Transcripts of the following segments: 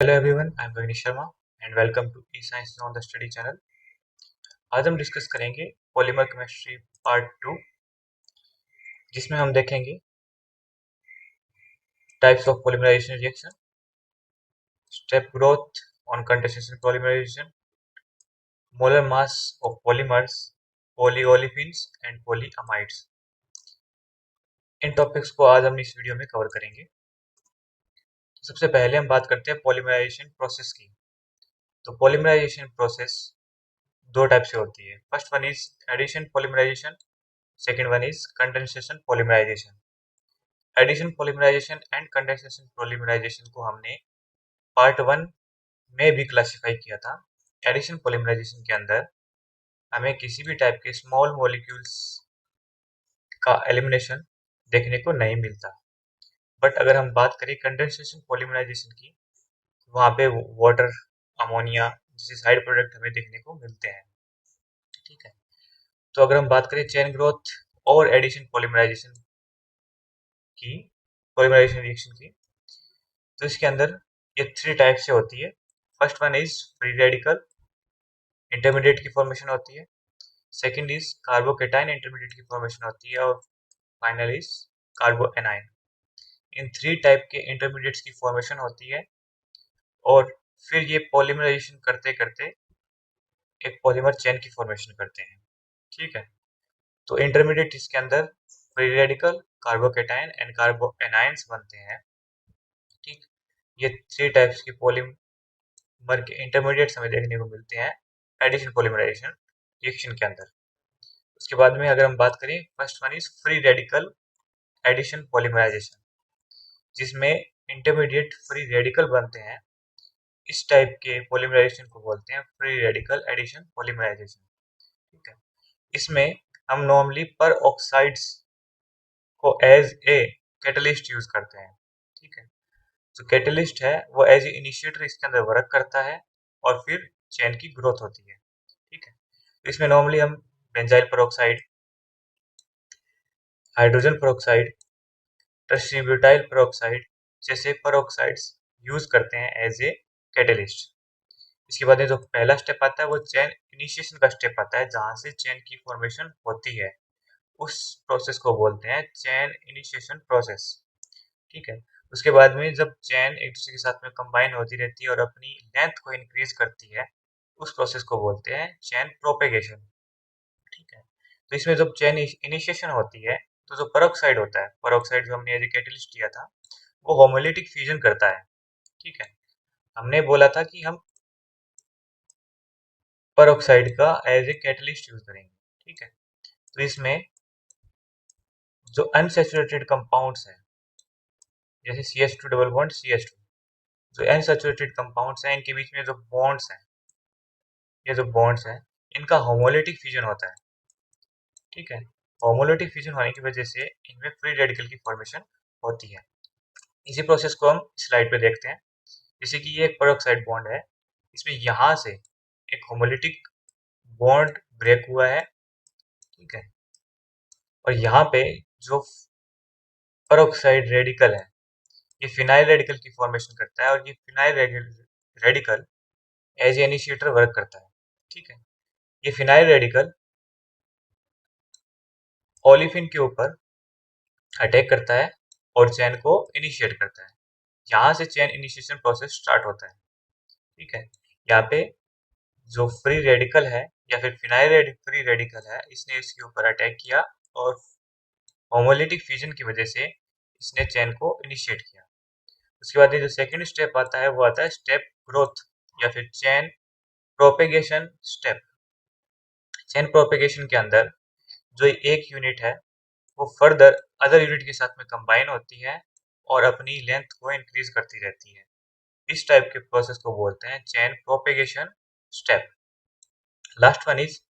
Hello everyone, I am Vignesh Sharma and welcome to eScience on the Study channel। आज हम discuss करेंगे polymer chemistry part 2, जिसमें हम देखेंगे types of polymerisation reaction, step growth on condensation polymerisation, molar mass of polymers, polyolefins and polyamides. इन topics को आज हम इस वीडियो में कवर करेंगे। सबसे पहले हम बात करते हैं पॉलीमराइजेशन प्रोसेस की। तो पॉलीमराइजेशन प्रोसेस दो टाइप से होती है। First one is addition polymerisation, second one is condensation polymerisation. Addition polymerisation and condensation polymerisation को हमने पार्ट 1 में भी क्लासिफाई किया था। एडिशन पॉलीमराइजेशन के अंदर हमें किसी भी टाइप के स्मॉल मॉलिक्यूल्स का एलिमिनेशन देखने को नहीं मिलता। बट अगर हम बात करें कंडेंसेशन पॉलीमराइजेशन की, वहाँ पे वाटर, अमोनिया जैसे साइड प्रोडक्ट हमें देखने को मिलते हैं। ठीक है, तो अगर हम बात करें चेन ग्रोथ और एडिशन पॉलीमराइजेशन की, पॉलीमराइजेशन रिएक्शन की, तो इसके अंदर ये 3 टाइप से होती है। First one is free radical, intermediate की फॉर्मेशन होती है। सेकंड इज कार्बोकेटाइन, इंटरमीडिएट की फॉर्मेशन होती है। और फाइनल इज कार्बोएनाइन। इन 3 टाइप के इंटरमीडिएट्स की फॉर्मेशन होती है और फिर ये पॉलीमराइजेशन करते करते एक पॉलीमर चेन की फॉर्मेशन करते हैं। ठीक है, तो इंटरमीडिएट इसके अंदर फ्री रेडिकल, कार्बोकेटाइन एंड कार्बोएनाइंस बनते हैं। ठीक, ये 3 टाइप्स की पॉलीमर के इंटरमीडिएट्स हमें देखने को मिलते हैं एडिशन पॉलीमराइजेशन रिएक्शन के अंदर। उसके बाद में अगर हम बात करें, first one is free radical addition polymerisation, जिसमें इंटरमीडिएट फ्री रेडिकल बनते हैं। इस टाइप के पॉलीमराइजेशन को बोलते हैं फ्री रेडिकल एडिशन पॉलीमराइजेशन। ठीक है, इसमें हम नॉर्मली पर ऑक्साइड्स को एज ए कैटलिस्ट यूज करते हैं। ठीक है, जो कैटलिस्ट है वो एज ए इनिशिएटर इसके अंदर वर्क करता है और फिर चेन की ग्रोथ होती है। ठीक है, इसमें नॉर्मली हम benzyl peroxide, hydrogen peroxide, tertiary butyl peroxide जैसे पेरोक्साइड्स यूज करते हैं एज ए कैटलिस्ट। इसके बाद में जो पहला स्टेप आता है वो चेन इनिशिएशन का स्टेप आता है, जहां से चेन की फॉर्मेशन होती है। उस प्रोसेस को बोलते हैं चेन इनिशिएशन प्रोसेस। ठीक है, उसके बाद में जब चेन एक दूसरे के साथ में कंबाइन होती रहती है और अपनी लेंथ को इंक्रीज करती है, उस प्रोसेस को बोलते हैं चेन प्रोपेगेशन। ठीक है, तो इसमें जब चेन इनिशिएशन होती है, तो जो पेरोक्साइड होता है, पेरोक्साइड जो हमने एज ए कैटलिस्ट लिया था, वो होमोलिटिक फ्यूजन करता है। ठीक है, हमने बोला था कि हम पेरोक्साइड का एज ए कैटलिस्ट यूज करेंगे। ठीक है, तो इसमें जो अनसैचुरेटेड कंपाउंड्स हैं, जैसे CH2 डबल बॉन्ड CH2, जो अनसैचुरेटेड कंपाउंड्स हैं, इनके बीच में जो बॉन्ड्स हैं, ये जो बॉन्ड्स हैं, इनका होमोलिटिक फ्यूजन होता है। ठीक है, होमोलिटिक फ्यूजन होने की वजह से इनमें फ्री रेडिकल की फॉर्मेशन होती है। इसी प्रोसेस को हम स्लाइड पे देखते हैं। जैसे कि ये एक पेरोक्साइड बॉन्ड है, इसमें यहाँ से एक होमोलिटिक बॉन्ड ब्रेक हुआ है। ठीक है, और यहाँ पे जो पेरोक्साइड रेडिकल है, ये फिनाइल रेडिकल की फॉर्मेशन करता है और ये phenyl radical as a initiator work करता है। ठीक है, ये फिनाइल रेडिकल ओलिफिन के ऊपर अटैक करता है और चेन को इनिशिएट करता है। यहाँ से चेन इनिशिएशन प्रोसेस स्टार्ट होता है। ठीक है, यहाँ पे जो फ्री रेडिकल है या फिर फिनाइल फ्री रेडिकल है, इसने इसके ऊपर अटैक किया और होमोलिटिक फ्यूजन की वजह से इसने चेन को इनिशिएट किया। उसके बाद ये जो सेकंड स्टेप आता है वो आता है स्टेप ग्रोथ या फिर chain propagation step. Chain propagation के अंदर जो एक यूनिट है वो फर्दर अदर यूनिट के साथ में कंबाइन होती है और अपनी लेंथ को इंक्रीज करती रहती है। इस टाइप के प्रोसेस को बोलते हैं chain propagation step. Last one is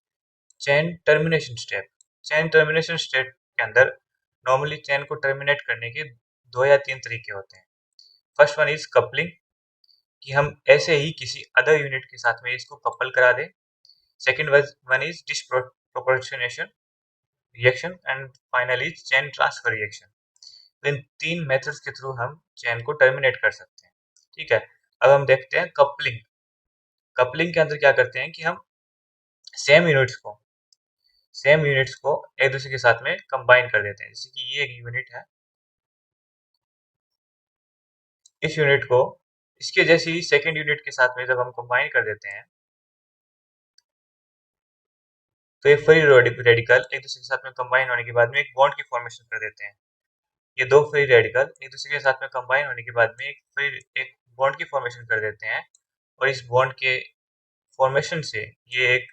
chain termination step. Chain termination step के अंदर नॉर्मली चेन को टर्मिनेट करने के 2 या 3 तरीके होते हैं। फर्स्ट वन इज कपलिंग, कि हम ऐसे ही किसी अदर यूनिट के साथ में इसको कपल करा दें। Second one is disproportionation reaction and finally chain transfer reaction. In 3 methods के थ्रू हम चेन को टर्मिनेट कर सकते हैं। ठीक है, अब हम देखते हैं कपलिंग। कपलिंग के अंदर क्या करते हैं कि हम सेम यूनिट्स को एक दूसरे के साथ में कंबाइन कर देते हैं। जैसे कि ये एक यूनिट है, इस यूनिट को इसके जैसी सेकेंड यूनिट के साथ में जब हम कंबाइन कर देते हैं तो ये फ्री रेडिकल एक दूसरे के साथ में कंबाइन होने के बाद में एक बॉन्ड की फॉर्मेशन कर देते हैं। ये दो फ्री रेडिकल एक दूसरे के साथ में कंबाइन होने के बाद में एक बॉन्ड की फॉर्मेशन कर देते हैं, और इस बॉन्ड के फॉर्मेशन से ये एक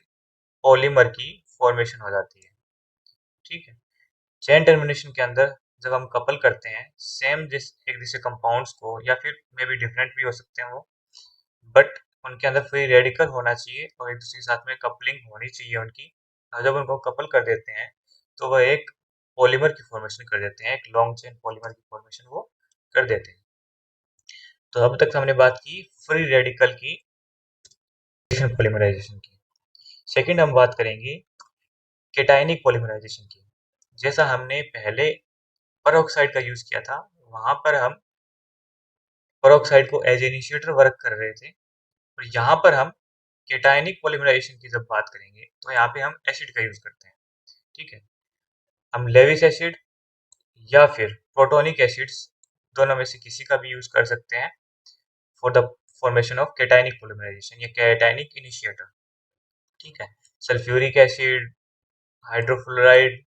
पॉलीमर की फॉर्मेशन हो जाती है। ठीक है। चेन टर्मिनेशन के अंदर जब हम कपल करते हैं सेम एक दूसरे कंपाउंड्स को, या फिर मे बी डिफरेंट भी हो सकते हैं वो, बट उनके अंदर फ्री रेडिकल होना चाहिए और एक दूसरे के साथ में कपलिंग होनी चाहिए उनकी। और जब उनको कपल कर देते हैं तो वह एक पॉलीमर की फॉर्मेशन कर देते हैं, एक लॉन्ग चेन पॉलीमर की फॉर्मेशन वो कर देते हैं। तो अब तक हमने बात की फ्री रेडिकल की पॉलीमराइजेशन की। सेकंड हम बात करेंगे केटायनिक पॉलीमराइजेशन की। जैसा हमने पहले पेरोक्साइड का यूज किया था, वहां पर हम पेरोक्साइड को एज इनिशिएटर वर्क कर रहे थे, और यहाँ पर हम केटायनिक पॉलीमराइजेशन की जब बात करेंगे तो यहाँ पे हम एसिड का यूज करते हैं। ठीक है। हम लेविस एसिड या फिर प्रोटोनिक एसिड्स दोनों में से किसी का भी यूज कर सकते हैं for the formation of cationic polymerisation या केटायनिक इनिशिएटर। ठीक है। Sulphuric acid, हाइड्रोफ्लोराइड,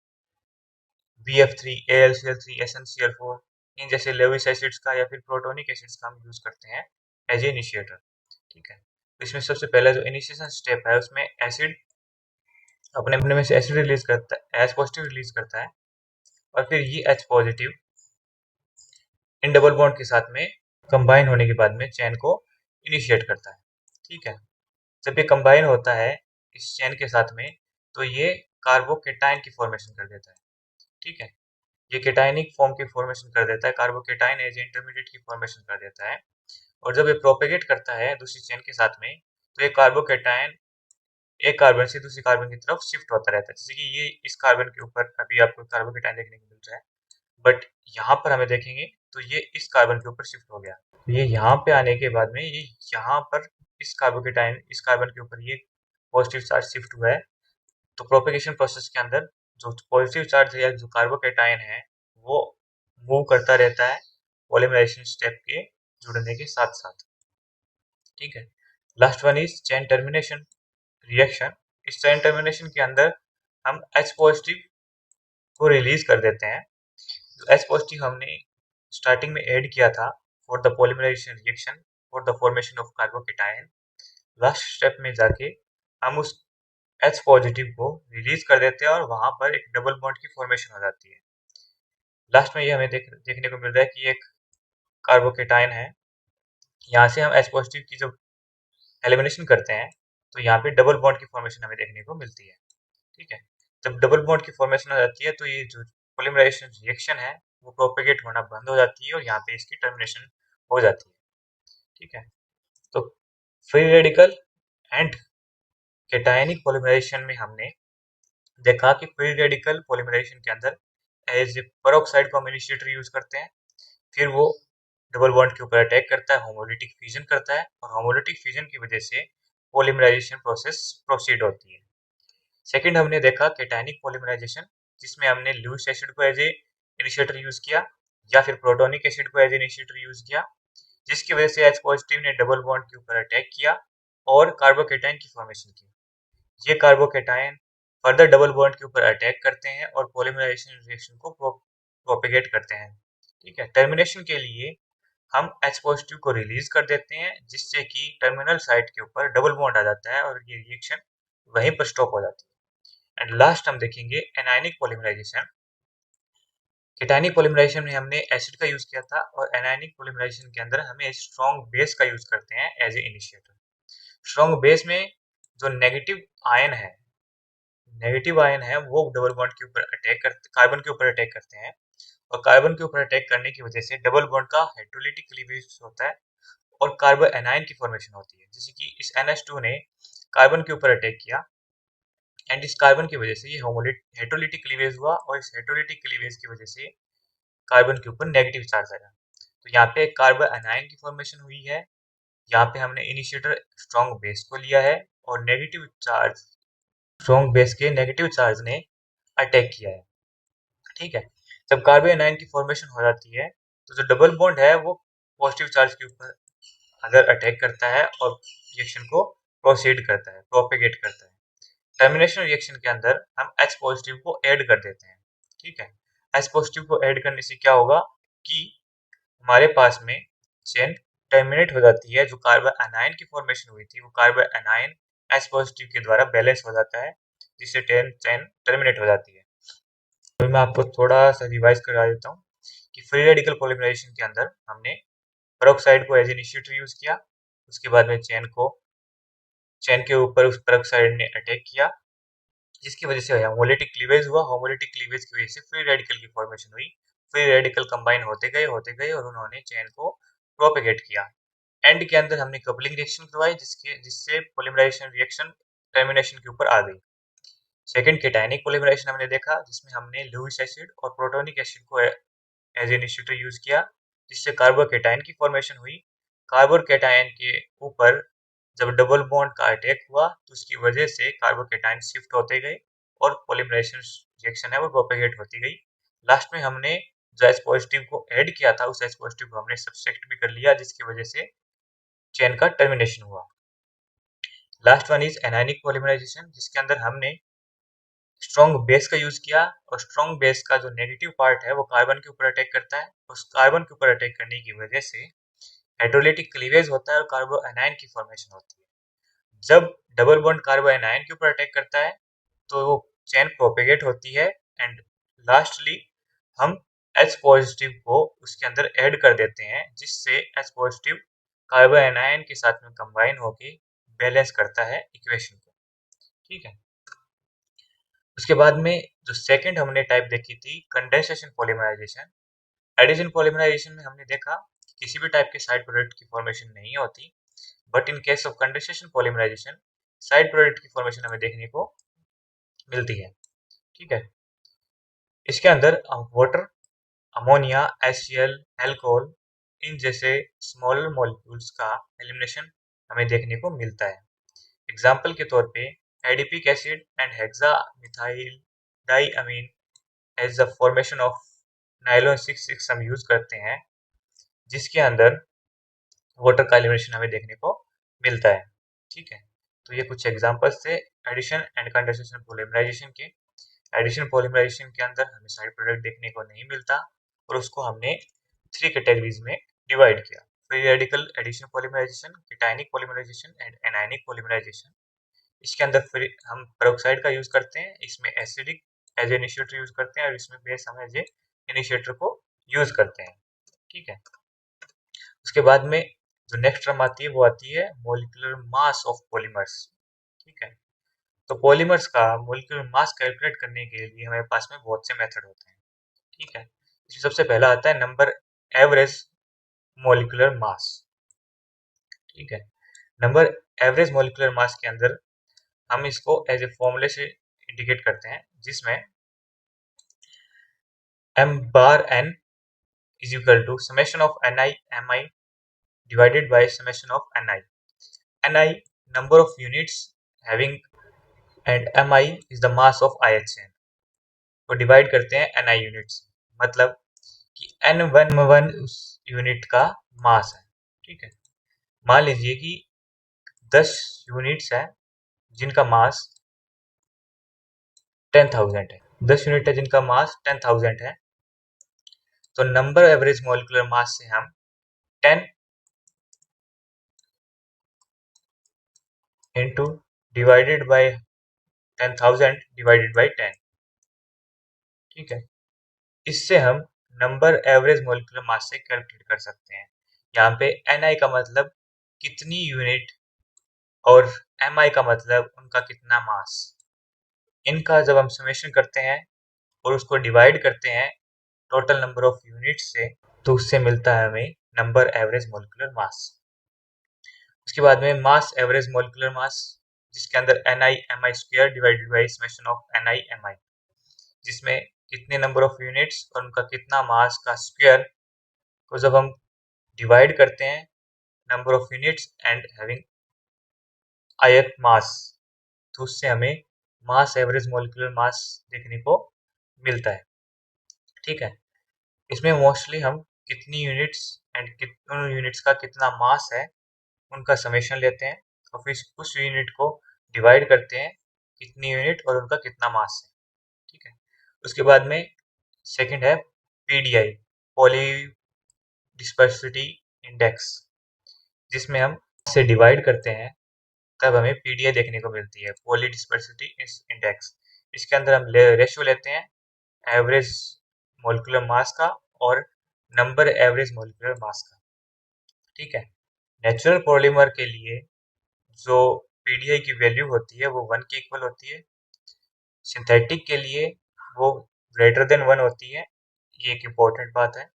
BF3, AlCl3, SnCl4, इन जैसे लेविस एसिड्स का या फिर प्रोटोनिक एसिड्स का हम यूज करते हैं एज ए इनिशिएटर। ठीक है। तो इसमें सबसे पहला जो इनिशिएशन स्टेप है उसमें एसिड अपने अपने में से एसिड रिलीज करता है, H पॉजिटिव रिलीज करता है, और फिर ये H positive in double bond के साथ में कंबाइन होने के बाद में चेन को इनिशिएट करता है। ठीक है। जब ये कंबाइन होता है इस चेन के साथ में तो ये कार्बोकेटाइन की फॉर्मेशन कर देता है। ठीक है। ये केटाइनिक फॉर्म की फॉर्मेशन कर देता है, कार्बोकेटाइन एज इंटरमीडिएट की फॉर्मेशन कर देता है, और जब ये प्रोपेगेट करता है दूसरी चेन के साथ में तो ये कार्बोकेटाइन एक कार्बन से दूसरी कार्बन की तरफ शिफ्ट होता रहता है। जैसे कि ये इस कार्बन के ऊपर अभी आपको कार्बोकेटाइन देखने को मिल रहा है, बट यहाँ पर हमें देखेंगे तो ये इस कार्बन के ऊपर शिफ्ट हो गया। ये यहाँ पे आने के बाद में ये यहाँ पर इस कार्बन के ऊपर ये पॉजिटिव चार्ज शिफ्ट हुआ है। तो प्रोपेगेशन प्रोसेस के अंदर जो पॉजिटिव चार्ज है या जो कार्बोकेटाइन है वो मूव करता रहता है पॉलीमराइजेशन स्टेप के जुड़ने के साथ साथ। ठीक है। Last one is chain termination reaction. इस चेन टर्मिनेशन के अंदर हम H पॉजिटिव को रिलीज कर देते हैं। तो H पॉजिटिव हमने स्टार्टिंग में ऐड किया था for the polymerisation reaction for the formation of carbocation. Last step में जाके हम उस H पॉजिटिव को रिलीज कर देते हैं और वहां पर एक डबल बॉन्ड की फॉर्मेशन हो जाती है। लास्ट में ये हमें देखने को मिल रहा है कि एक कार्बोकेटाइन है। यहाँ से हम H पॉजिटिव की जब एलिमिनेशन करते हैं तो यहाँ पे डबल बॉन्ड की फॉर्मेशन हमें देखने को मिलती है। ठीक है। जब डबल बॉन्ड की फॉर्मेशन हो जाती है तो ये जो पॉलीमराइजेशन रिएक्शन है वो प्रोपेगेट होना बंद हो जाती है और यहाँ पे इसकी टर्मिनेशन हो जाती है। ठीक है। तो फ्री रेडिकल एंड केटायनिक पॉलीमराइजेशन में हमने देखा कि फ्री रेडिकल पॉलीमराइजेशन के अंदर एज ए पेरोक्साइड को हम इनिशिएटर यूज करते हैं, फिर वो डबल बॉन्ड के ऊपर अटैक करता है, होमोलिटिक फ्यूजन करता है, और होमोलिटिक फ्यूजन की वजह से पॉलीमराइजेशन प्रोसेस प्रोसीड होती है। सेकंड हमने देखा केटायनिक पॉलीमराइजेशन, जिसमें हमने लुईस एसिड को एज ए इनिशिएटर यूज किया या फिर प्रोटोनिक एसिड को एज ए इनिशिएटर यूज किया, जिसकी वजह से H पॉजिटिव ने डबल बॉन्ड के ऊपर अटैक किया और कार्बोकेटाइन की फॉर्मेशन की। ये कार्बोकेटाइन फर्दर डबल बॉन्ड के ऊपर अटैक करते हैं और पॉलीमराइजेशन रिएक्शन को प्रोपेगेट करते हैं। ठीक है। टर्मिनेशन के लिए हम H पॉजिटिव को रिलीज कर देते हैं, जिससे कि टर्मिनल साइट के ऊपर डबल बॉन्ड आ जाता है और ये रिएक्शन वहीं पर स्टॉप हो जाती है। एंड लास्ट हम देखेंगे एनायनिक पॉलीमराइजेशन। केटायनिक पॉलीमराइजेशन में हमने एसिड का यूज किया था, और एनायनिक पॉलीमराइजेशन के अंदर हमें स्ट्रॉन्ग बेस का यूज करते हैं as a initiator. Strong base में जो नेगेटिव आयन है वो डबल बॉन्ड के ऊपर अटैक करते, कार्बन के ऊपर अटैक करते हैं, और कार्बन के ऊपर अटैक करने की वजह से डबल बॉन्ड का हाइड्रोलिटिक क्लीवेज होता है और कार्बन एनायन की फॉर्मेशन होती है। जैसे कि इस NH2 ने कार्बन के ऊपर अटैक किया एंड इस कार्बन की वजह से ये हाइड्रोलिटिक क्लीवेज हुआ, और इस हाइड्रोलिटिक क्लीवेज की वजह से कार्बन के ऊपर नेगेटिव चार्ज आया। तो यहाँ पे कार्बन एनायन की फॉर्मेशन हुई है यहाँ पे हमने इनिशिएटर स्ट्रॉन्ग बेस को लिया है और नेगेटिव चार्ज स्ट्रॉन्ग बेस के नेगेटिव चार्ज ने अटैक किया है। ठीक है, जब कार्बन एनायन की फॉर्मेशन हो जाती है तो जो डबल बॉन्ड है वो पॉजिटिव चार्ज के ऊपर अगर अटैक करता है और रिएक्शन को प्रोसीड करता है, प्रोपेगेट करता है। टर्मिनेशन रिएक्शन के अंदर हम H पॉजिटिव को ऐड कर देते हैं। ठीक है, H पॉजिटिव को ऐड करने से क्या होगा कि हमारे पास में चेन टर्मिनेट हो जाती है। जो कार्बन एनायन की फॉर्मेशन हुई थी वो कार्बन एनायन H पॉजिटिव के द्वारा बैलेंस हो जाता है, जिससे चेन टर्मिनेट हो जाती है। अभी मैं आपको थोड़ा सा रिवाइज करा देता हूँ कि फ्री रेडिकल पॉलीमराइजेशन के अंदर हमने पेरोक्साइड को एज इनिशिएटर यूज किया, उसके बाद में चेन के ऊपर उस पेरोक्साइड ने अटैक किया, जिसकी वजह से होमोलिटिक क्लीवेज हुआ। होमोलिटिक क्लीवेज की वजह से फ्री रेडिकल की फॉर्मेशन हुई। फ्री रेडिकल कंबाइन होते गए और उन्होंने चेन को प्रोपेगेट किया। एंड के अंदर हमने कपलिंग रिएक्शन करवाई, जिससे पॉलीमराइजेशन रिएक्शन टर्मिनेशन के ऊपर आ गई। सेकंड केटायनिक पॉलीमराइजेशन हमने देखा, जिसमें हमने लुईस एसिड और प्रोटोनिक एसिड को एज इनिशिएटर यूज किया, जिससे कार्बोकेटायन की फॉर्मेशन हुई। कार्बोकेटायन के ऊपर जब डबल बॉन्ड का अटैक हुआ तो उसकी वजह से कार्बोकेटायन शिफ्ट होते गए और पॉलीमराइजेशन रिएक्शन है वो प्रोपेगेट होती गई। लास्ट में हमने जो H पॉजिटिव को ऐड किया था उस H पॉजिटिव को हमने सब्सट्रैक्ट भी कर लिया, जिसकी वजह से चेन का टर्मिनेशन हुआ। Last one is anionic polymerisation, जिसके अंदर हमने स्ट्रॉन्ग बेस का यूज किया और स्ट्रॉन्ग बेस का जो नेगेटिव पार्ट है वो कार्बन के ऊपर अटैक करता है। उस कार्बन के ऊपर अटैक करने की वजह से हाइड्रोलिटिक क्लीवेज होता है और कार्बो एनायन की फॉर्मेशन होती है। जब डबल बॉन्ड कार्बो एनायन के ऊपर अटैक करता है तो वो चेन प्रोपेगेट होती है एंड लास्टली हम H पॉजिटिव को उसके अंदर ऐड कर देते हैं, जिससे H पॉजिटिव कार्बो एनायन के साथ में कंबाइन होके बैलेंस करता है इक्वेशन को। ठीक है, उसके बाद में जो सेकंड हमने टाइप देखी थी कंडेंसेशन पॉलीमराइजेशन। एडिशन पॉलीमराइजेशन में हमने देखा कि किसी भी टाइप के साइड प्रोडक्ट की फॉर्मेशन नहीं होती, but in case of condensation polymerisation side product की फॉर्मेशन हमें देखने को मिलती है। ठीक है, इसके अंदर वाटर, अमोनिया, HCl, अल्कोहल इन जैसे स्मॉल मॉलिक्यूल्स का एलिमिनेशन हमें देखने को मिलता है। एग्जाम्पल के तौर पे adipic acid and hexa methyl diamine as the formation of nylon 6,6 हम यूज करते हैं, जिसके अंदर वाटर का एलिमिनेशन हमें देखने को मिलता है। ठीक है, तो ये कुछ एग्जांपल्स थे एडिशन एंड कंडेंसेशन पॉलीमराइजेशन के। एडिशन पॉलीमराइजेशन के अंदर हमें साइड प्रोडक्ट देखने को नहीं मिलता और उसको हमने 3 कैटेगरीज में डिवाइड किया। Free radical addition polymerisation, cationic polymerisation and anionic polymerisation. इसके अंदर फिर हम पेरोक्साइड का यूज करते हैं, इसमें एसिडिक एज इनिशिएटर यूज करते हैं और इसमें बेस हम एज इनिशिएटर को यूज करते हैं। ठीक है, उसके बाद में जो नेक्स्ट टर्म आती है वो आती है मॉलिक्यूलर मास ऑफ पॉलीमर्स। ठीक है, तो पॉलीमर्स का मॉलिक्यूलर मास कैलकुलेट करने के लिए हमारे पास में बहुत से मेथड होते हैं। ठीक है, इसमें सबसे पहला आता है नंबर एवरेज मॉलिक्यूलर मास। ठीक है, नंबर एवरेज मॉलिक्यूलर मास के अंदर हम इसको एज ए फॉर्मूले से इंडिकेट करते हैं, जिसमें m bar n is equal to summation of ni mi divided by summation of ni. Ni number of units having and mi is the mass of IHN को डिवाइड करते हैं ni units, मतलब कि n1 उस unit का मास है। ठीक है, मान लीजिए कि 10 यूनिट्स है जिनका मास 10,000 है। 10 यूनिट है जिनका मास 10,000 है, तो नंबर एवरेज मॉलिक्यूलर मास से हम 10 into divided by 10,000 divided by 10। ठीक है, इससे हम नंबर एवरेज मॉलिक्यूलर मास से कैलकुलेट कर सकते हैं। यहाँ पे Ni का मतलब कितनी यूनिट और Mi का मतलब उनका कितना मास। इनका जब हम समेशन करते हैं और उसको डिवाइड करते हैं टोटल नंबर ऑफ यूनिट से, तो उससे मिलता है हमें नंबर एवरेज मॉलिक्यूलर मास। उसके बाद में मास एवरेज मॉलिक्यूलर मास, जिसके अंदर Ni Mi² divided by summation of Ni Mi, जिसमें कितने नंबर ऑफ यूनिट्स और उनका कितना मास का स्क्वायर को जब हम डिवाइड करते हैं number of units and having higher mass. तो उससे हमें मास एवरेज मॉलिक्यूलर मास देखने को मिलता है। ठीक है, इसमें मोस्टली हम कितनी यूनिट्स एंड उन यूनिट्स का कितना मास है उनका समेशन लेते हैं और फिर उस यूनिट को डिवाइड करते हैं कितनी यूनिट और उनका कितना मास है। ठीक है, उसके बाद में सेकंड है पीडीआई, पॉली डिस्पर्सिटी इंडेक्स, जिसमें हम से डिवाइड करते हैं तब हमें पीडीआई देखने को मिलती है, पॉली डिस्पर्सिटी इंडेक्स। इसके अंदर हम रेशियो लेते हैं एवरेज मॉलिक्यूलर मास का और नंबर एवरेज मॉलिक्यूलर मास का। ठीक है, नेचुरल पॉलीमर के लिए जो पीडीआई की वैल्यू होती है वो 1 के इक्वल होती है। सिंथेटिक के लिए वो ग्रेटर देन 1 होती है। ये एक इम्पोर्टेंट बात है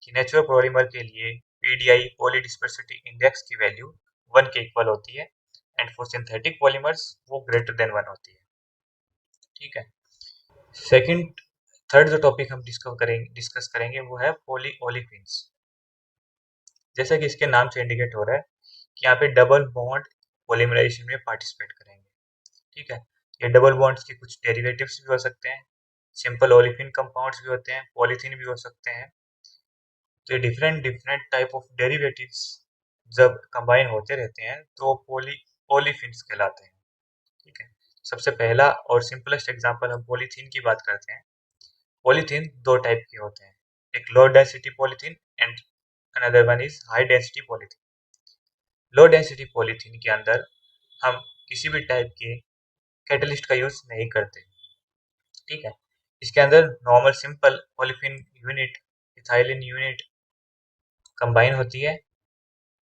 कि नेचुरल पॉलीमर के लिए पीडीआई पॉली डिस्पर्सिटी इंडेक्स की वैल्यू 1 के इक्वल होती है एंड फॉर सिंथेटिक पॉलीमर्स वो ग्रेटर देन 1 होती है। ठीक है, सेकंड थर्ड जो टॉपिक हम डिस्कस करेंगे वो है पॉली ओलिफिन्स। जैसा कि इसके नाम से इंडिकेट हो रहा है कि यहाँ पे डबल बॉन्ड पॉलीमराइजेशन में पार्टिसिपेट करेंगे। ठीक है, ये डबल बॉन्ड्स के कुछ डेरिवेटिव्स भी हो सकते हैं, सिंपल ओलिफिन कंपाउंड्स भी होते हैं, पॉलीथीन भी हो सकते हैं। तो ये different different type of derivatives जब कंबाइन होते रहते हैं तो ओलिफिन्स कहलाते हैं। ठीक है, सबसे पहला और सिंपलेस्ट एग्जांपल हम पॉलीथीन की बात करते हैं। पॉलीथीन दो टाइप के होते हैं, एक लो density polythene and another one is high density polythene. Low density polythene के अंदर हम किसी भी टाइप के कैटलिस्ट का यूज नहीं करते। ठीक है, इसके अंदर normal simple olefin unit, ethylene unit combine होती है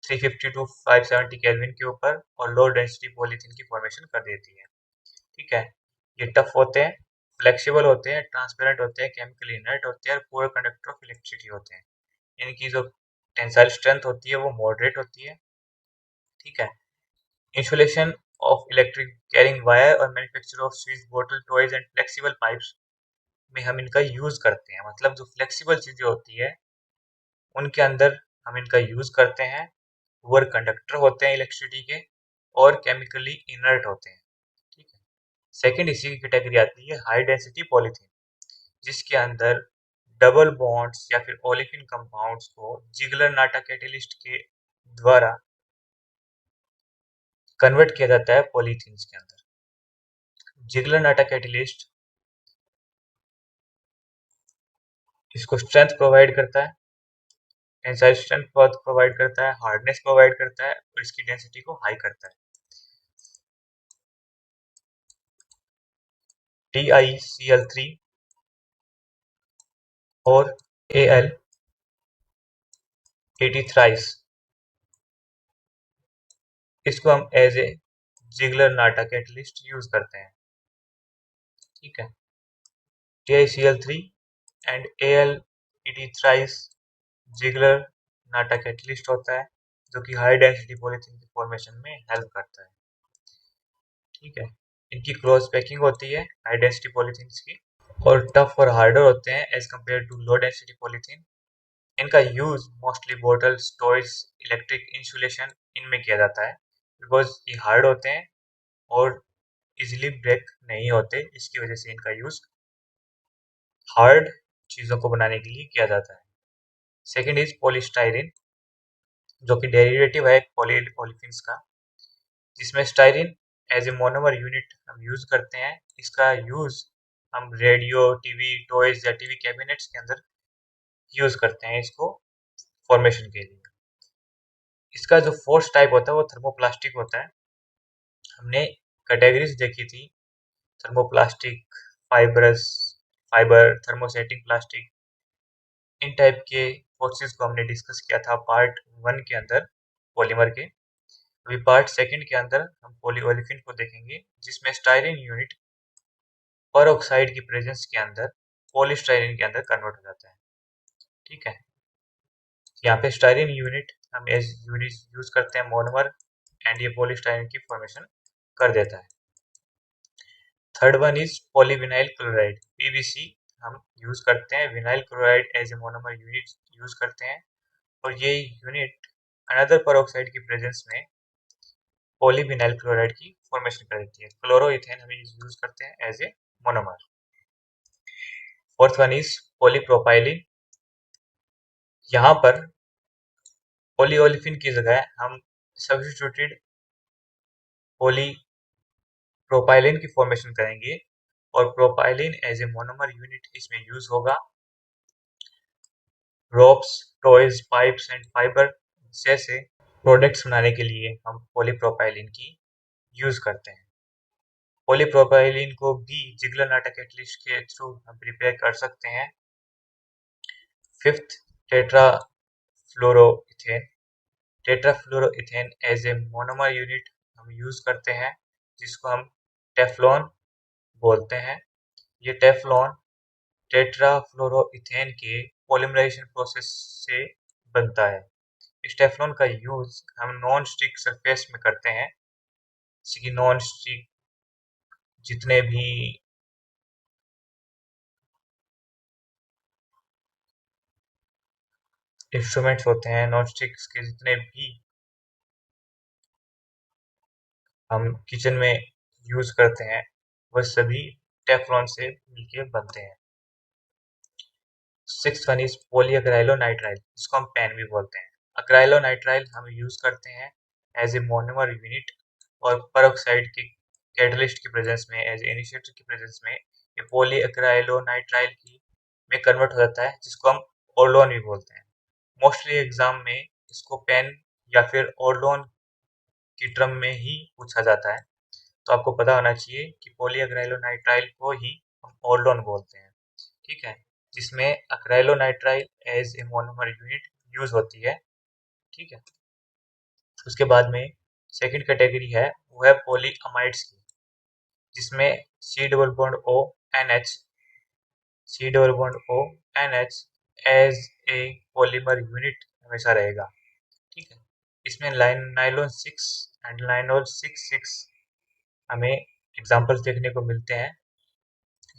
350 टू 570 केल्विन के ऊपर और लो डेंसिटी पॉलीथीन की फॉर्मेशन कर देती है। ठीक है, ये टफ होते हैं, फ्लेक्सिबल होते हैं, ट्रांसपेरेंट होते हैं, केमिकली इनर्ट होते हैं और पुअर कंडक्टर ऑफ इलेक्ट्रिसिटी होते हैं। इनकी जो टेंसाइल स्ट्रेंथ होती है वो मॉडरेट होती है। ठीक है, insulation of electric carrying wire और मैन्युफैक्चर ऑफ स्विच बोतल टॉयज एंड फ्लेक्सिबल पाइप्स में हम इनका यूज करते हैं। मतलब जो फ्लेक्सिबल चीजें होती है उनके अंदर हम इनका यूज करते हैं, पुअर कंडक्टर होते हैं इलेक्ट्रिसिटी के और केमिकली इनर्ट होते हैं। ठीक है, सेकंड इसी की कैटेगरी आती है हाई डेंसिटी पॉलीथीन, जिसके अंदर डबल बॉन्ड्स या फिर ओलिफिन कंपाउंड्स को जिगलर नाटा कैटेलिस्ट के द्वारा कन्वर्ट किया जाता है पॉलीथीन्स के अंदर। जिगलर नाटा कैटेलिस्ट इसको स्ट्रेंथ प्रोवाइड करता है, टेंसाइल स्ट्रेंथ प्रोवाइड करता है, हार्डनेस प्रोवाइड करता है और इसकी डेंसिटी को हाई करता है। TiCl3 और Al80 थ्राइस, इसको हम as a Ziegler Natta catalyst use करते हैं। ठीक है, TiCl3 and Al80 thrice Ziegler Natta catalyst होता है जो कि हाई डेंसिटी पॉलीथीन की फॉर्मेशन में हेल्प करता है। ठीक है, इनकी क्लोज पैकिंग होती है हाई डेंसिटी पॉलीथीन्स की और टफ और हार्डर होते हैं as compared to low density polythene. इनका use mostly bottles, toys, electric insulation इनमें किया जाता है बिकॉज ये हार्ड होते हैं और इजीली ब्रेक नहीं होते, इसकी वजह से इनका यूज हार्ड चीज़ों को बनाने के लिए किया जाता है। सेकेंड इज पॉलीस्टाइरिन, जो कि डेरिवेटिव है पॉली ओलिफिन्स का, जिसमें styrene as a monomer unit हम यूज करते हैं। इसका यूज हम रेडियो, टीवी, टॉयज या टीवी कैबिनेट्स के अंदर यूज करते हैं इसको फॉर्मेशन के लिए। इसका जो फोर्थ टाइप होता है वो थर्मोप्लास्टिक होता है। हमने कैटेगरीज देखी थी, thermoplastic, fibrous fibre, thermosetting plastic, इन टाइप के फोर्सेस को हमने डिस्कस किया था पार्ट 1 के अंदर पॉलीमर के। अभी पार्ट सेकंड के अंदर हम पॉलीओलिफिन को देखेंगे जिसमें स्टाइरिन यूनिट पर ऑक्साइड की प्रेजेंस के अंदर पॉलीस्टाइरिन के अंदर कन्वर्ट हो जाता है। ठीक है, यहाँ पे स्टाइरिन यूनिट हम एज यूनिट यूज करते हैं मोनोमर एंड ये पॉलीस्टाइरिन की फॉर्मेशन कर देता है। Third one is polyvinyl chloride, PVC हम यूज करते हैं, vinyl chloride as a monomer unit use करते हैं और ये यूनिट अनदर पेरोक्साइड की प्रेजेंस में पॉलीविनाइल क्लोराइड की फॉर्मेशन कर देती है। क्लोरोइथेन हम यूज करते हैं as a monomer. Fourth one is polypropylene. यहाँ पर पॉलीओलिफिन की जगह हम सब्स्टिट्यूटेड पॉलीप्रोपाइलिन की फॉर्मेशन करेंगे और propylene as a monomer unit इसमें यूज होगा। Ropes, toys, pipes and fibre जैसे प्रोडक्ट्स बनाने के लिए हम पॉलीप्रोपाइलिन की यूज करते हैं। पॉलीप्रोपाइलिन को भी जिगलर नाटा कैटलिस्ट के थ्रू हम प्रिपेयर कर सकते हैं। Fifth, tetrafluoroethene. Tetrafluoroethene as a monomer unit हम यूज करते हैं, जिसको हम टेफ्लॉन बोलते हैं। ये टेफ्लॉन टेट्राफ्लोरोइथेन के पॉलीमराइजेशन प्रोसेस से बनता है। इस टेफ्लॉन का यूज हम नॉन स्टिक सरफेस में करते हैं, जैसे कि नॉन स्टिक जितने भी इंस्ट्रूमेंट्स होते हैं, नॉन स्टिक्स के जितने भी हम किचन में यूज करते हैं, वह सभी टेफ्लॉन से मिलके बनते हैं। सिक्स्थ वन इज पॉलीअक्राइलोनाइट्राइल, जिसको हम पेन भी बोलते हैं। अक्राइलोनाइट्राइल हम यूज करते हैं एज ए मोनोमर यूनिट और पेरोक्साइड के कैटलिस्ट की प्रेजेंस में, एज ए इनिशिएटर की प्रेजेंस में ये पॉलीअक्राइलोनाइट्राइल की में कन्वर्ट हो जाता है, जिसको हम ओरलोन भी बोलते हैं। मोस्टली एग्जाम में इसको पेन या फिर ओरलोन की टर्म में ही पूछा जाता है, तो आपको पता होना चाहिए कि पॉलीअक्राइलोनाइट्राइल को ही हम ओरलोन बोलते हैं। ठीक है, जिसमें acrylonitrile as a monomer unit use होती है। ठीक है, उसके बाद में सेकंड कैटेगरी है, वो है पॉलीअमाइड्स की, जिसमें C double bond O N H, C double bond O N H as a polymer unit हमेशा रहेगा। ठीक है, इसमें नाइलॉन 6 एंड नाइलॉन 6 हमें एग्जांपल्स देखने को मिलते हैं,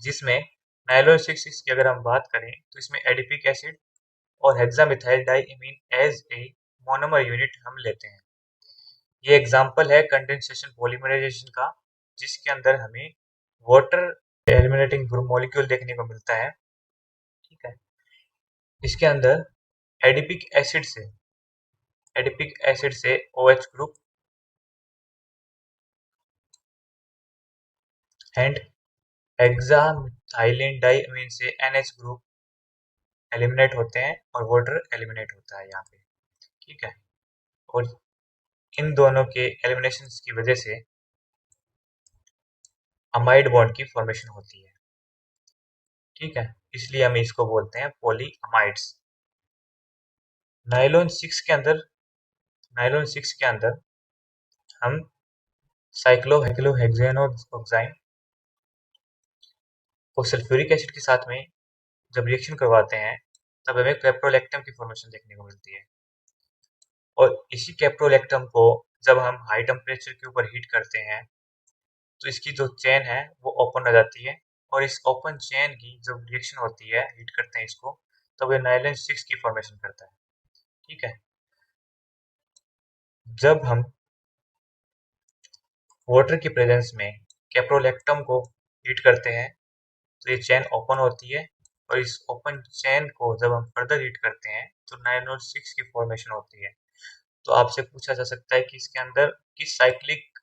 जिसमें नाइलॉन 6 की अगर हम बात करें तो इसमें एडिपिक एसिड और hexamethyl डाइइमीन as a monomer unit हम लेते हैं। ये एग्जांपल है कंडेंसेशन पॉलीमराइजेशन का, जिसके अंदर हमें वाटर एलिमिनेटिंग मॉलिक्यूल देखने को मिलता है। ठीक है, इसके अंदर एडिपिक एसिड से OH ग्रुप एंड हेक्सामिथाइलिन डाइइमीन से NH ग्रुप एलिमिनेट होते हैं और वाटर एलिमिनेट होता है यहाँ पे। ठीक है, और इन दोनों के एलिमिनेशन की वजह से अमाइड बॉन्ड की फॉर्मेशन होती है। ठीक है, इसलिए हम इसको बोलते हैं पॉलीअमाइड्स। नाइलॉन 6 के अंदर हम साइक्लोहेक्सेनोऑक्साइन को सल्फ्यूरिक एसिड के साथ में जब रिएक्शन करवाते हैं, तब हमें कैप्रोलैक्टम की फॉर्मेशन देखने को मिलती है। और इसी कैप्रोलैक्टम को जब हम हाई टेम्परेचर के ऊपर हीट करते हैं, तो इसकी जो चेन है वो ओपन हो जाती है, और इस ओपन चेन की जब रिएक्शन होती है, हीट करते हैं इसको, तब ये नाइलॉन 6 की फॉर्मेशन करता है। ठीक है, जब हम वाटर की प्रेजेंस में कैप्रोलैक्टम को हीट करते हैं, तो ये चेन ओपन होती है, और इस ओपन चेन को जब हम फर्दर हीट करते हैं तो नाइलॉन 6 की फॉर्मेशन होती है। तो आपसे पूछा जा सकता है कि इसके अंदर किस साइक्लिक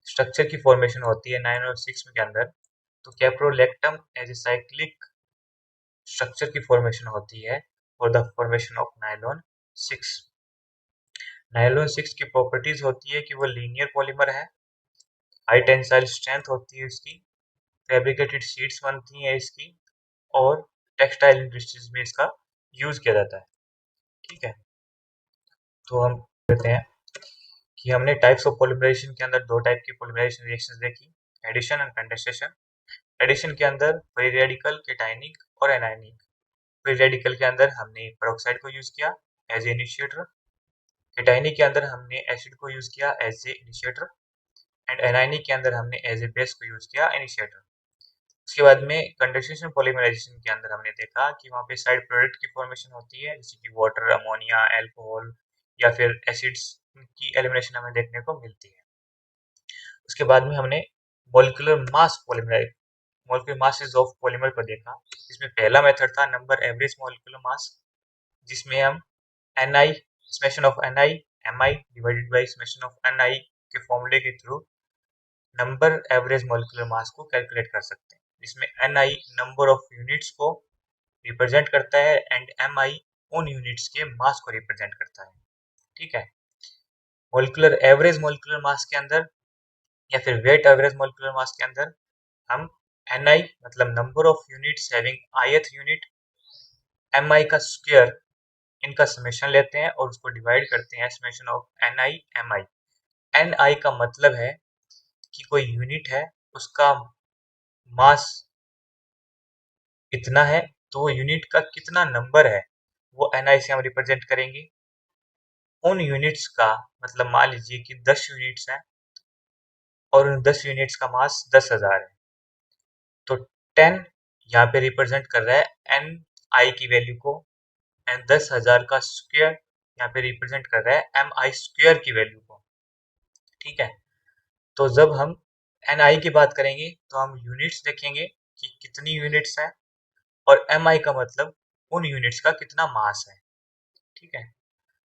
स्ट्रक्चर की फॉर्मेशन होती है नाइलॉन 6 के अंदर, तो caprolactam as a cyclic structure की फॉर्मेशन होती है for the formation of nylon 6। Nylon 6 की प्रॉपर्टीज होती है कि वो लीनियर पॉलीमर है, हाई टेंसाइल स्ट्रेंथ होती है इसकी, फैब्रिकेटेड शीट्स बनती हैं इसकी, और टेक्सटाइल इंडस्ट्रीज में इसका यूज किया जाता है। ठीक है, तो हम कहते हैं कि हमने टाइप्स ऑफ पॉलीमराइजेशन के अंदर दो टाइप की पॉलीमराइजेशन रिएक्शंस देखी, एडिशन एंड कंडेंसेशन। एडिशन के अंदर फ्री रेडिकल, केटाइनिक और एनायनिक। फ्री रेडिकल के अंदर हमने पेरोक्साइड को यूज किया एज ए इनिशिएटर, केटाइनिक के अंदर हमने एसिड को यूज किया as a initiator, and anionic के अंदर हमने एज ए बेस को यूज किया इनिशिएटर। उसके बाद में कंडेंसेशन पॉलीमराइजेशन के अंदर हमने देखा कि वहाँ पे साइड प्रोडक्ट की फॉर्मेशन होती है, जैसे कि वाटर, अमोनिया, एल्कोहल या फिर एसिड्स की एलिमिनेशन हमें देखने को मिलती है। उसके बाद में हमने मॉलिक्यूलर मासेस ऑफ पॉलीमर को देखा। इसमें पहला मेथड था नंबर एवरेज मॉलिक्यूलर मास, जिसमें हम Ni summation of Ni Mi divided by summation of Ni के फॉर्मूले के through number average molecular mass को कैलकुलेट कर सकते हैं, जिसमें Ni नंबर ऑफ यूनिट्स को रिप्रेजेंट करता है एंड Mi उन यूनिट्स के मास को रिप्रेजेंट करता है। ठीक है। मॉलिक्यूलर एवरेज मॉलिक्यूलर मास के अंदर या फिर वेट एवरेज मॉलिक्यूलर मास के अंदर हम Ni मतलब number of units having ith unit, Mi का स्क्वायर, इनका समेशन लेते हैं और उसको डिवाइड करते हैं summation of Ni Mi। Ni का मतलब है कि कोई यूनिट है उसका मास इतना है, तो वो यूनिट का कितना नंबर है वो Ni से हम रिप्रेजेंट करेंगे। उन यूनिट्स का मतलब मान लीजिए कि 10 यूनिट्स हैं और उन 10 यूनिट्स का मास 10,000 है, तो 10 यहाँ पे रिप्रेजेंट कर रहा है Ni की वैल्यू को एंड 10,000 का स्क्वायर यहाँ पे रिप्रेजेंट कर रहा है Mi स्क्वायर की वैल्यू को। ठीक है। तो जब हम Ni की बात करेंगे तो हम यूनिट्स देखेंगे कि कितनी यूनिट्स हैं और Mi का मतलब उन यूनिट्स का कितना मास है। ठीक है।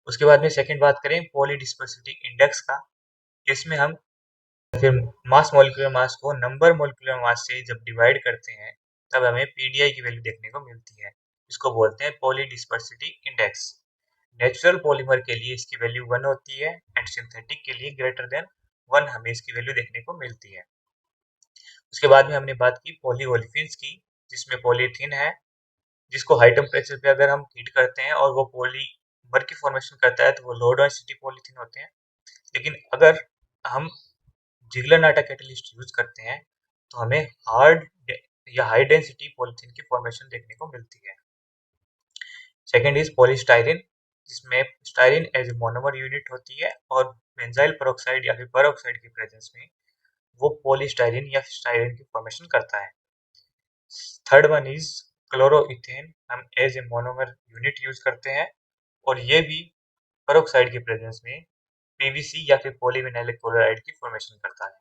उसके बाद में सेकंड बात करें पॉली डिस्पर्सिटी इंडेक्स का। इसमें हम फिर मास मॉलिक्यूलर मास को नंबर मॉलिक्यूलर मास से जब डिवाइड करते हैं तब हमें पीडीआई की वैल्यू देखने को मिलती है। इसको बोलते हैं पॉली डिस्पर्सिटी इंडेक्स। नेचुरल पॉलीमर के लिए इसकी वैल्यू 1 होती है एंड सिंथेटिक के लिए ग्रेटर देन 1 हमें इसकी वैल्यू देखने को मिलती है। उसके बाद में हमने बात की पॉलीओलिफिन्स की, जिसमें पॉलीथीन है, जिसको हाई टेम्परेचर पे अगर हम हीट करते हैं और वो पॉलीमर की फॉर्मेशन करता है तो वो लो डेंसिटी पॉलीथीन होते हैं। लेकिन अगर हम जिगलर नाटा कैटलिस्ट यूज करते हैं तो हमें हार्ड या हाई डेंसिटी पॉलीथीन की फॉर्मेशन देखने को मिलती है। सेकेंड इज पॉलीस्टाइरिन, जिसमें styrene as a monomer unit होती है और बेंजाइल पेरोक्साइड या फिर पेरोक्साइड की प्रेजेंस में वो पॉलीस्टाइरिन या स्टाइरिन की फॉर्मेशन करता है। थर्ड वन इज क्लोरोइथेन, हम as a monomer unit use करते हैं और ये भी पेरोक्साइड की प्रेजेंस में पीवीसी या फिर पॉलीविनाइल क्लोराइड की फॉर्मेशन करता है।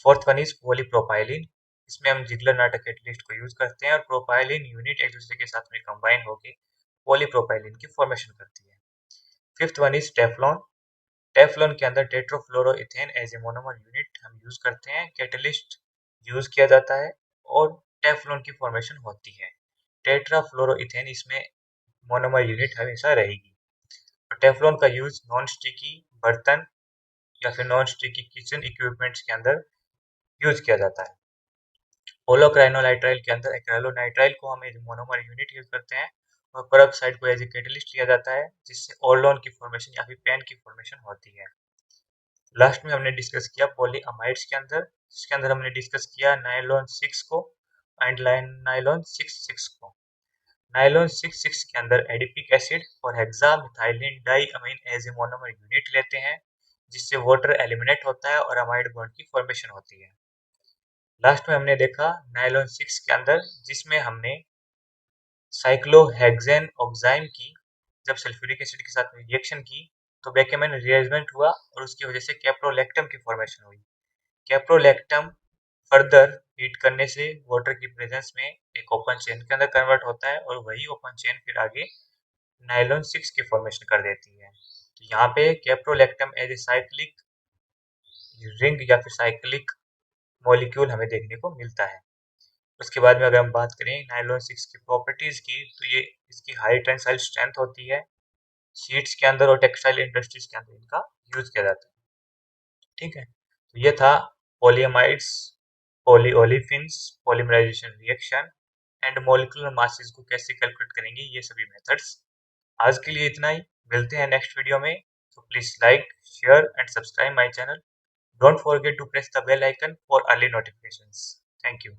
फोर्थ वन इज पॉलीप्रोपाइलिन, इसमें हम जिगलर नाटा कैटलिस्ट को यूज करते हैं और प्रोपाइलिन यूनिट एक दूसरे के साथ में कंबाइन होकर पॉलीप्रोपाइलिन की फॉर्मेशन करती है। Fifth one is Teflon. Teflon के अंदर टेट्रोफ्लोरोइथेन एज ए मोनोमर यूनिट हम यूज करते हैं, कैटलिस्ट यूज किया जाता है और टेफ्लॉन की फॉर्मेशन होती है। टेट्राफ्लोरोइथेन इसमें मोनोमर यूनिट हमेशा रहेगी। और टेफ्लॉन का यूज नॉन स्टिकी बर्तन या फिर नॉन स्टिकी किचन इक्विपमेंट्स के अंदर यूज किया जाता है। पोलोक्राइनोनाइट्राइल के अंदर एक्रेलोनाइट्राइल को हम एज मोनोमर यूनिट यूज करते हैं और पेरोक्साइड को एज ए कैटलिस्ट लिया जाता है, जिससे ओरलोन की फॉर्मेशन या फिर पेन की फॉर्मेशन होती है। लास्ट में हमने डिस्कस किया पॉलीअमाइड्स के अंदर, जिसके अंदर हमने डिस्कस किया नाइलॉन 6 को एंड नाइलॉन 6 को। नाइलॉन 6 के अंदर एडिपिक एसिड और hexamethylene diamine as a monomer unit लेते हैं, जिससे वाटर एलिमिनेट होता है और अमाइड बॉन्ड की फॉर्मेशन होती है। लास्ट में हमने देखा नाइलॉन 6 के अंदर, जिसमें हमने साइक्लोहेक्सेन ऑक्साइम की जब सल्फ्यूरिक एसिड के साथ रिएक्शन की तो बेकेमन रिएरेंजमेंट हुआ और उसकी वजह से कैप्रोलैक्टम की फॉर्मेशन हुई। कैप्रोलैक्टम फर्दर हीट करने से वाटर की प्रेजेंस में एक ओपन चेन के अंदर कन्वर्ट होता है और वही ओपन चेन फिर आगे नाइलॉन 6 की फॉर्मेशन कर देती है। तो यहाँ पे caprolactam as a cyclic ring या फिर साइक्लिक मॉलिक्यूल हमें देखने को मिलता है। उसके बाद में अगर हम बात करें नाइलॉन 6 की प्रॉपर्टीज की, तो ये इसकी हाई टेंसाइल स्ट्रेंथ होती है, शीट्स के अंदर और टेक्सटाइल इंडस्ट्रीज के अंदर इनका यूज किया जाता है। ठीक है। तो ये था polyamides, polyolefins, polymerisation reaction and molecular masses को कैसे कैलकुलेट करेंगे, ये सभी मेथड्स। आज के लिए इतना ही, मिलते हैं नेक्स्ट वीडियो में। तो please like, share and subscribe my channel. Don't forget to press the bell icon for early notifications. Thank you.